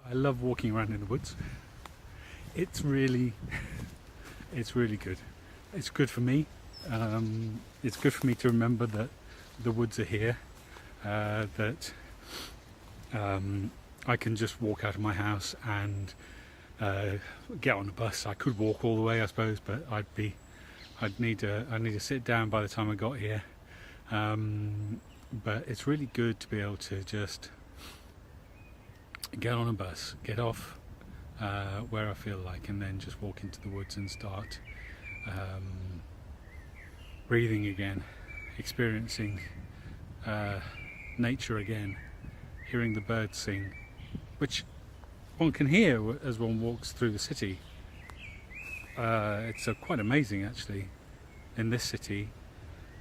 I love walking around in the woods. It's really, it's really good. It's good for me. It's good for me to remember that the woods are here, that I can just walk out of my house and get on a bus. I could walk all the way, I suppose, but I'd need to sit down by the time I got here. But it's really good to be able to just get on a bus, get off where I feel like, and then just walk into the woods and start breathing again, experiencing nature again, hearing the birds sing, which one can hear as one walks through the city. It's quite amazing actually in this city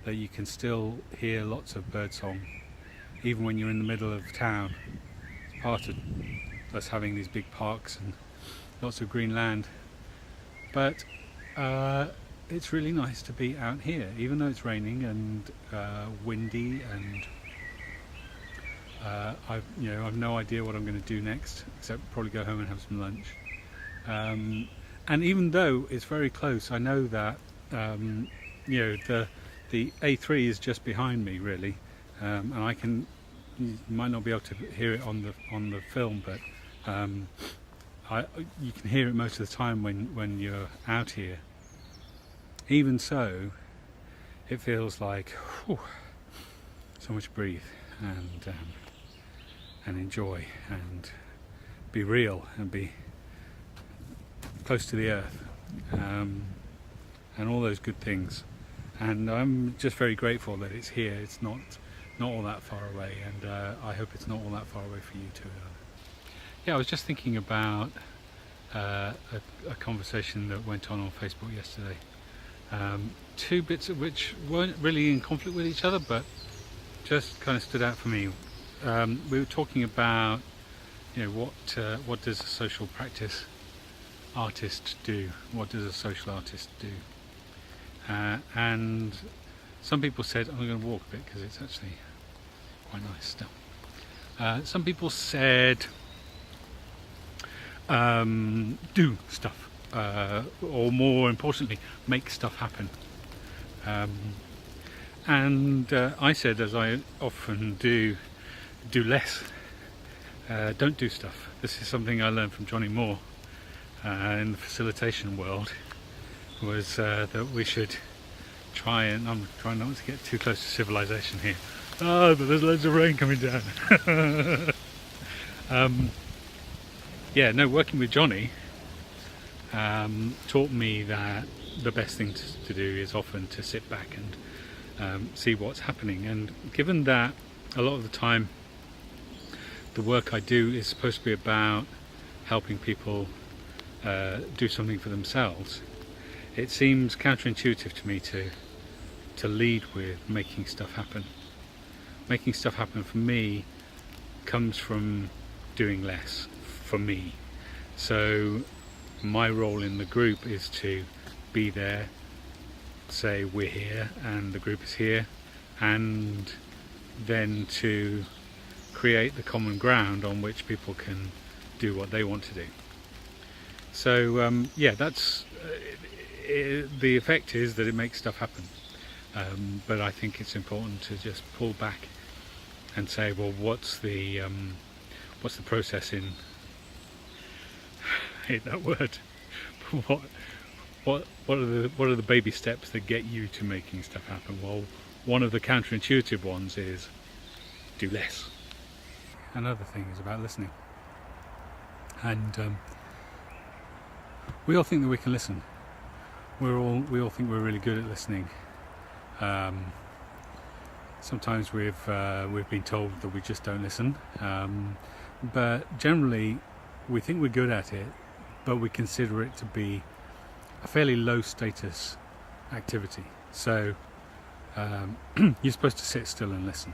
that you can still hear lots of birdsong even when you're in the middle of town. It's part of us having these big parks and lots of green land, but it's really nice to be out here even though it's raining and windy, and I've no idea what I'm going to do next except probably go home and have some lunch. And even though it's very close, I know that the A3 is just behind me really, and you might not be able to hear it on the film, but you can hear it most of the time when you're out here. Even so, it feels like so much to breathe and enjoy and be real and be close to the earth, and all those good things. And I'm just very grateful that it's here. It's not all that far away, and I hope it's not all that far away for you too. Yeah, I was just thinking about a conversation that went on Facebook yesterday. Two bits of which weren't really in conflict with each other, but just kind of stood out for me. We were talking about, what does a social practice artist do? What does a social artist do? And some people said, I'm going to walk a bit because it's actually quite nice still. Some people said do stuff, or more importantly, make stuff happen. And I said, as I often do less. Don't do stuff. This is something I learned from Johnny Moore in the facilitation world, was that we should try, and I'm trying not to get too close to civilization here. But there's loads of rain coming down. Working with Johnny taught me that the best thing to do is often to sit back and see what's happening. And given that a lot of the time the work I do is supposed to be about helping people do something for themselves, it seems counterintuitive to me to lead with making stuff happen. Making stuff happen for me comes from doing less for me. So my role in the group is to be there, say we're here and the group is here, and then to create the common ground on which people can do what they want to do. So that's the effect is that it makes stuff happen, but I think it's important to just pull back and say, well, what's the process in I hate that word. What are the baby steps that get you to making stuff happen? Well, one of the counterintuitive ones is do less. Another thing is about listening, and we all think that we can listen. We all think we're really good at listening. Sometimes we've been told that we just don't listen, but generally we think we're good at it, but we consider it to be a fairly low status activity. So you're supposed to sit still and listen.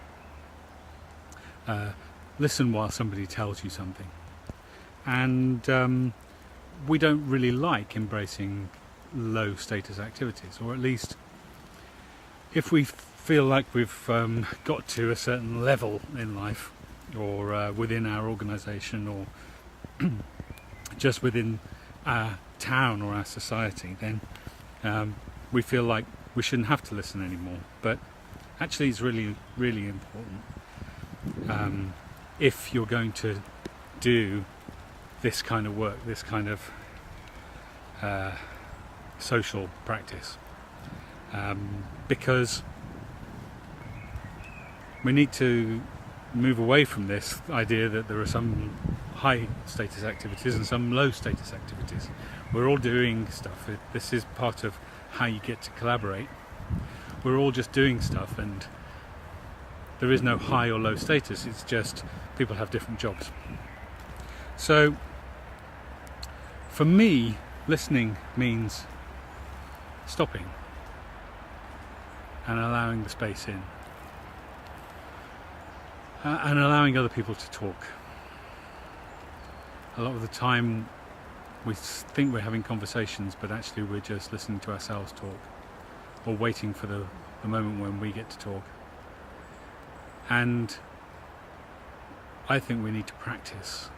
Listen while somebody tells you something. And we don't really like embracing low status activities, or at least if we feel like we've got to a certain level in life, or within our organisation, or just within our town or our society, then we feel like we shouldn't have to listen anymore. But actually it's really, really important. If you're going to do this kind of work, this kind of social practice, because we need to move away from this idea that there are some high status activities and some low status activities. We're all doing stuff. This is part of how you get to collaborate. We're all just doing stuff, and there is no high or low status. It's just people have different jobs. So for me, listening means stopping and allowing the space in, and allowing other people to talk. A lot of the time we think we're having conversations, but actually we're just listening to ourselves talk, or waiting for the moment when we get to talk. And I think we need to practice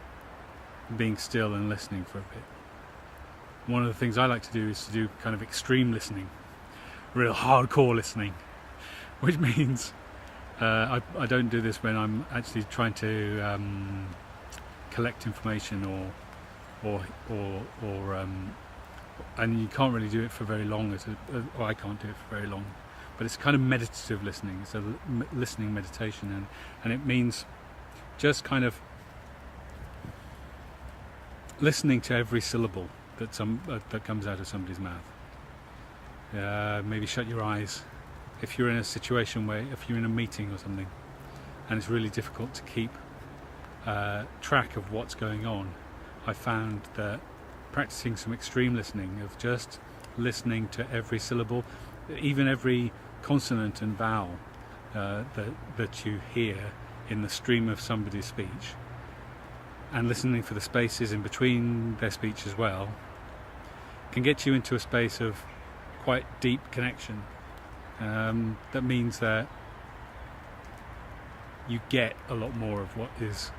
being still and listening for a bit. One of the things I like to do is to do kind of extreme listening, real hardcore listening, which means I don't do this when I'm actually trying to collect information and you can't really do it for very long, or I can't do it for very long. But it's kind of meditative listening. It's a listening meditation, and it means just kind of listening to every syllable that comes out of somebody's mouth. Maybe shut your eyes if you're in a situation if you're in a meeting or something, and it's really difficult to keep track of what's going on. I found that practicing some extreme listening, of just listening to every syllable, even every consonant and vowel that you hear in the stream of somebody's speech, and listening for the spaces in between their speech as well, can get you into a space of quite deep connection. That means that you get a lot more of what is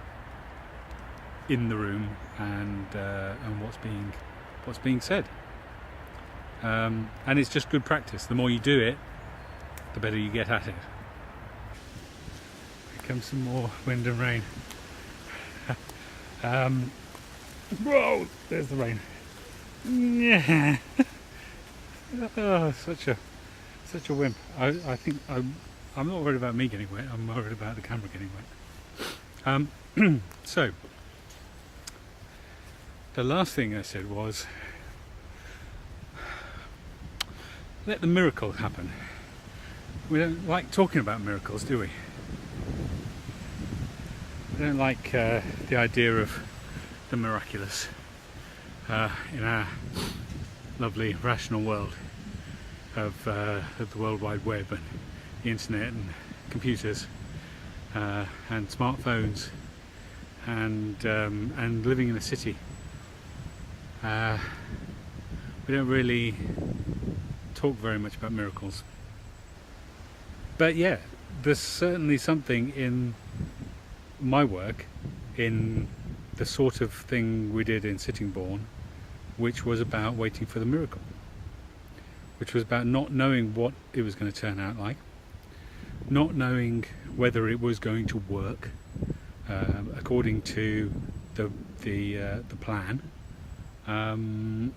in the room and what's being said. And it's just good practice. The more you do it, the better you get at it. Here comes some more wind and rain. Whoa! There's the rain. Yeah. Oh, such a wimp. I think I'm not worried about me getting wet. I'm worried about the camera getting wet. So the last thing I said was, let the miracle happen. We don't like talking about miracles, do we? We don't like the idea of the miraculous in our lovely rational world of the World Wide Web and the internet and computers and smartphones and living in a city. We don't really talk very much about miracles. But yeah, there's certainly something in my work, in the sort of thing we did in Sittingbourne, which was about waiting for the miracle, which was about not knowing what it was going to turn out like, not knowing whether it was going to work according to the plan, and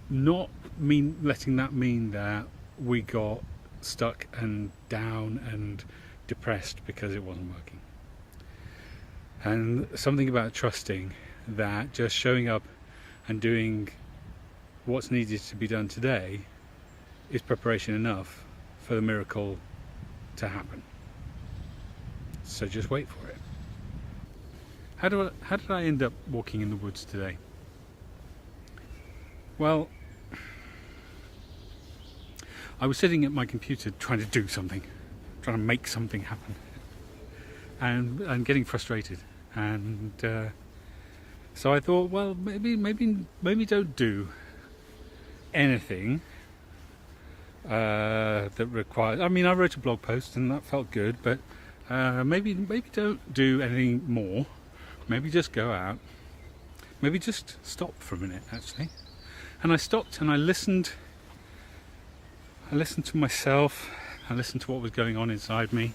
not letting that mean that we got stuck and down and depressed because it wasn't working. And something about trusting that just showing up and doing what's needed to be done today is preparation enough for the miracle to happen. So just wait for it. How did I end up walking in the woods today? Well, I was sitting at my computer trying to do something, trying to make something happen, and getting frustrated. And so I thought, well, maybe don't do anything that requires. I wrote a blog post and that felt good, but maybe don't do anything more maybe just go out, maybe just stop for a minute actually. And I stopped and I listened to myself, I listened to what was going on inside me,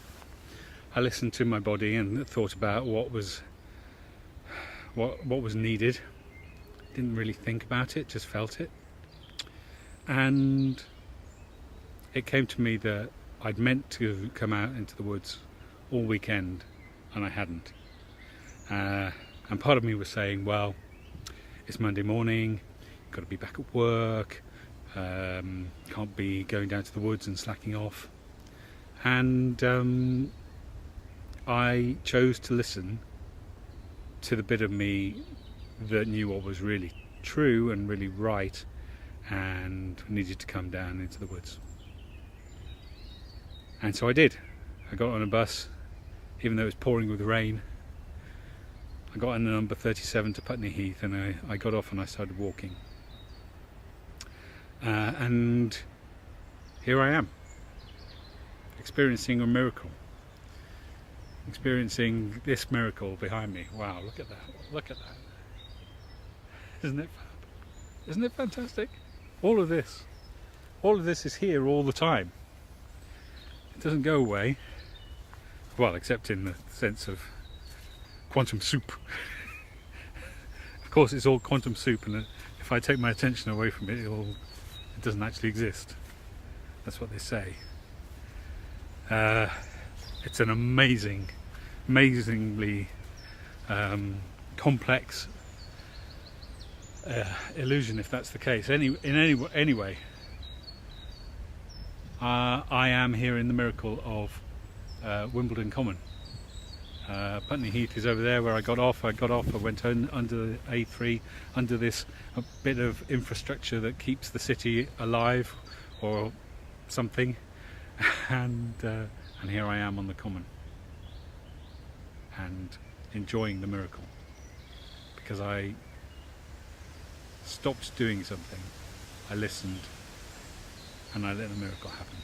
I listened to my body and thought about what was needed. Didn't really think about it, just felt it. And it came to me that I'd meant to come out into the woods all weekend and I hadn't. And part of me was saying, well, it's Monday morning, got to be back at work, can't be going down to the woods and slacking off. And I chose to listen to the bit of me that knew what was really true and really right and needed to come down into the woods. And so I did. I got on a bus, even though it was pouring with rain. I got on the number 37 to Putney Heath, and I got off and I started walking. And here I am, experiencing a miracle. Experiencing this miracle behind me. Wow, look at that. Look at that. Isn't it fab? Isn't it fantastic? All of this is here all the time. It doesn't go away. Well, except in the sense of quantum soup. Of course, it's all quantum soup, and if I take my attention away from it, it doesn't actually exist. That's what they say. It's an amazingly complex illusion, if that's the case. Anyway, I am here in the miracle of Wimbledon Common. Putney Heath is over there where I got off. I went under the A3, under this bit of infrastructure that keeps the city alive, or something, and here I am on the Common, and enjoying the miracle, because I stopped doing something, I listened, and I let the miracle happen.